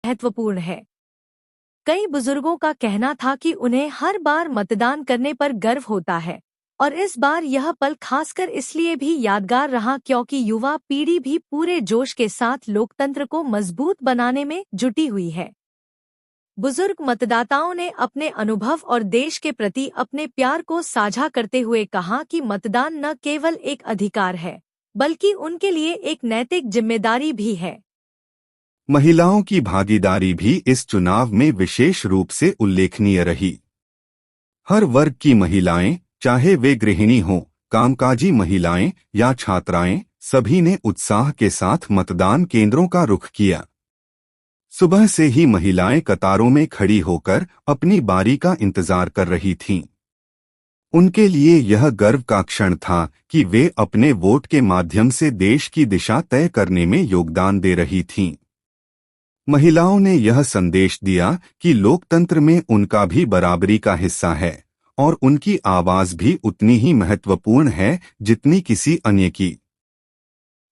महत्वपूर्ण है। कई बुजुर्गों का कहना था कि उन्हें हर बार मतदान करने पर गर्व होता है और इस बार यह पल खासकर इसलिए भी यादगार रहा क्योंकि युवा पीढ़ी भी पूरे जोश के साथ लोकतंत्र को मजबूत बनाने में जुटी हुई है। बुजुर्ग मतदाताओं ने अपने अनुभव और देश के प्रति अपने प्यार को साझा करते हुए कहा कि मतदान न केवल एक अधिकार है बल्कि उनके लिए एक नैतिक जिम्मेदारी भी है। महिलाओं की भागीदारी भी इस चुनाव में विशेष रूप से उल्लेखनीय रही। हर वर्ग की महिलाएं, चाहे वे गृहिणी हों, कामकाजी महिलाएं या छात्राएं, सभी ने उत्साह के साथ मतदान केंद्रों का रुख किया। सुबह से ही महिलाएं कतारों में खड़ी होकर अपनी बारी का इंतजार कर रही थीं। उनके लिए यह गर्व का क्षण था कि वे अपने वोट के माध्यम से देश की दिशा तय करने में योगदान दे रही थीं। महिलाओं ने यह संदेश दिया कि लोकतंत्र में उनका भी बराबरी का हिस्सा है और उनकी आवाज भी उतनी ही महत्वपूर्ण है जितनी किसी अन्य की।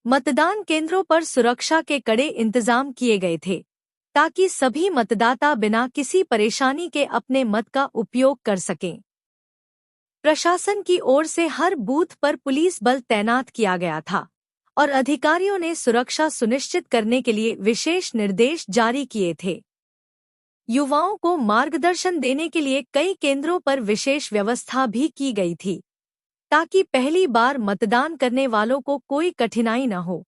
मतदान केंद्रों पर सुरक्षा के कड़े इंतजाम किए गए थे ताकि सभी मतदाता बिना किसी परेशानी के अपने मत का उपयोग कर सकें। प्रशासन की ओर से हर बूथ पर पुलिस बल तैनात किया गया था और अधिकारियों ने सुरक्षा सुनिश्चित करने के लिए विशेष निर्देश जारी किए थे। युवाओं को मार्गदर्शन देने के लिए कई केंद्रों पर विशेष व्यवस्था भी की गई थी ताकि पहली बार मतदान करने वालों को कोई कठिनाई न हो।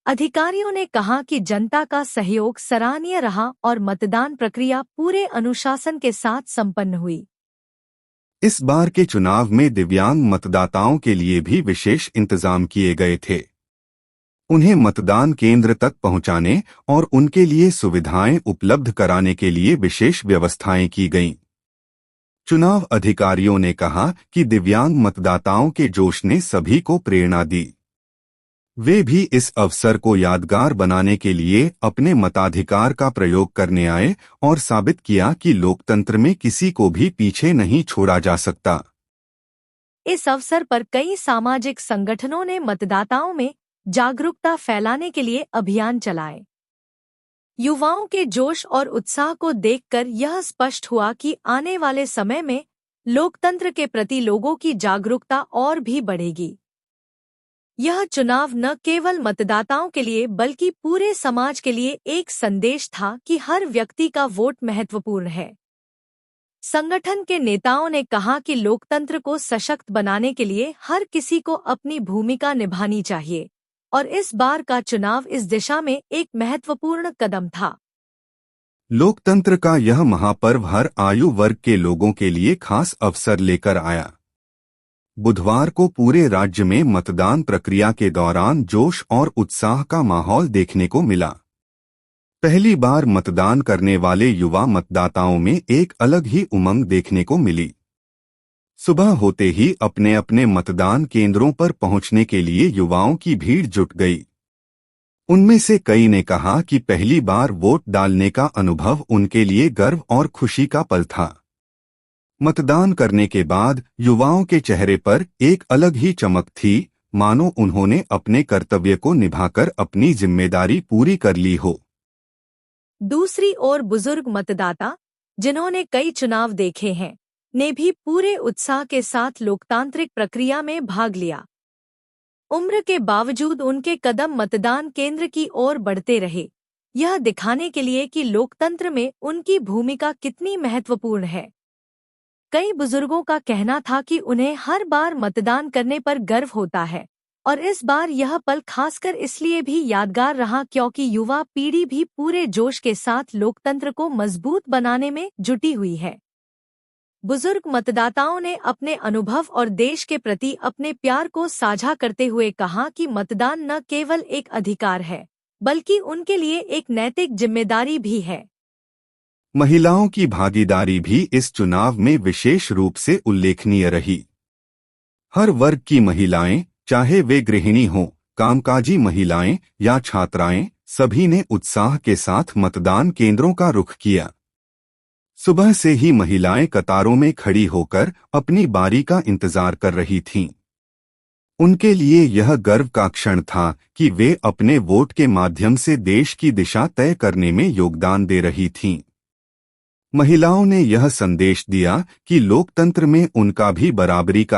अधिकारियों ने कहा कि जनता का सहयोग सराहनीय रहा और मतदान प्रक्रिया पूरे अनुशासन के साथ संपन्न हुई। इस बार के चुनाव में दिव्यांग मतदाताओं के लिए भी विशेष इंतजाम किए गए थे। उन्हें मतदान केंद्र तक पहुंचाने और उनके लिए सुविधाएं उपलब्ध कराने के लिए विशेष व्यवस्थाएं की गईं। चुनाव अधिकारियों ने कहा कि दिव्यांग मतदाताओं के जोश ने सभी को प्रेरणा दी। वे भी इस अवसर को यादगार बनाने के लिए अपने मताधिकार का प्रयोग करने आए और साबित किया कि लोकतंत्र में किसी को भी पीछे नहीं छोड़ा जा सकता। इस अवसर पर कई सामाजिक संगठनों ने मतदाताओं में जागरूकता फैलाने के लिए अभियान चलाए। युवाओं के जोश और उत्साह को देखकर यह स्पष्ट हुआ कि आने वाले समय में लोकतंत्र के प्रति लोगों की जागरूकता और भी बढ़ेगी। यह चुनाव न केवल मतदाताओं के लिए बल्कि पूरे समाज के लिए एक संदेश था कि हर व्यक्ति का वोट महत्वपूर्ण है। संगठन के नेताओं ने कहा कि लोकतंत्र को सशक्त बनाने के लिए हर किसी को अपनी भूमिका निभानी चाहिए और इस बार का चुनाव इस दिशा में एक महत्वपूर्ण कदम था। लोकतंत्र का यह महापर्व हर आयु वर्ग के लोगों के लिए खास अवसर लेकर आया। बुधवार को पूरे राज्य में मतदान प्रक्रिया के दौरान जोश और उत्साह का माहौल देखने को मिला। पहली बार मतदान करने वाले युवा मतदाताओं में एक अलग ही उमंग देखने को मिली। सुबह होते ही अपने अपने मतदान केंद्रों पर पहुंचने के लिए युवाओं की भीड़ जुट गई। उनमें से कई ने कहा कि पहली बार वोट डालने का अनुभव उनके लिए गर्व और खुशी का पल था। मतदान करने के बाद युवाओं के चेहरे पर एक अलग ही चमक थी, मानो उन्होंने अपने कर्तव्य को निभाकर अपनी जिम्मेदारी पूरी कर ली हो। दूसरी ओर बुजुर्ग मतदाता, जिन्होंने कई चुनाव देखे हैं, ने भी पूरे उत्साह के साथ लोकतांत्रिक प्रक्रिया में भाग लिया। उम्र के बावजूद उनके कदम मतदान केंद्र की ओर बढ़ते रहे, यह दिखाने के लिए कि लोकतंत्र में उनकी भूमिका कितनी महत्वपूर्ण है। कई बुजुर्गों का कहना था कि उन्हें हर बार मतदान करने पर गर्व होता है और इस बार यह पल खासकर इसलिए भी यादगार रहा क्योंकि युवा पीढ़ी भी पूरे जोश के साथ लोकतंत्र को मजबूत बनाने में जुटी हुई है। बुजुर्ग मतदाताओं ने अपने अनुभव और देश के प्रति अपने प्यार को साझा करते हुए कहा कि मतदान न केवल एक अधिकार है बल्कि उनके लिए एक नैतिक जिम्मेदारी भी है। महिलाओं की भागीदारी भी इस चुनाव में विशेष रूप से उल्लेखनीय रही। हर वर्ग की महिलाएं, चाहे वे गृहिणी हों, कामकाजी महिलाएं या छात्राएं, सभी ने उत्साह के साथ मतदान केंद्रों का रुख किया। सुबह से ही महिलाएं कतारों में खड़ी होकर अपनी बारी का इंतजार कर रही थीं। उनके लिए यह गर्व का क्षण था कि वे अपने वोट के माध्यम से देश की दिशा तय करने में योगदान दे रही थीं। महिलाओं ने यह संदेश दिया कि लोकतंत्र में उनका भी बराबरी का